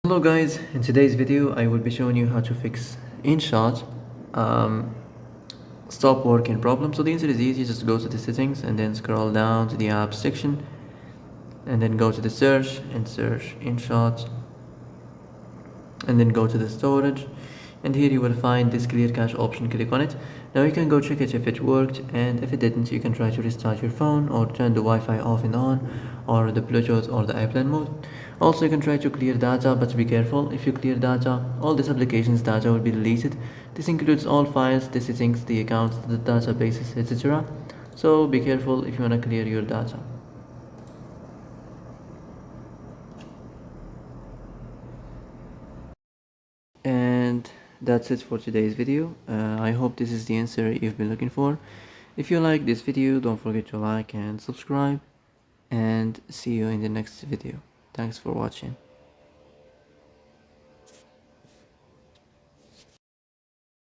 Hello guys, in today's video I will be showing you how to fix Inshot stop working problem. So the answer is easy, just go to the settings and then scroll down to the apps section and then go to the search and search Inshot and then go to the storage, and here you will find this clear cache option. Click on it. Now you can go check it if it worked, and if it didn't you can try to restart your phone or turn the Wi-Fi off and on, or the Bluetooth or the airplane mode. Also you can try to clear data, but be careful. If you clear data, all this application's data will be deleted. This includes all files, the settings, the accounts, the databases, etc. So be careful if you want to clear your data. And that's it for today's video. I hope this is the answer you've been looking for. If you like this video, don't forget to like and subscribe, and see you in the next video. Thanks for watching.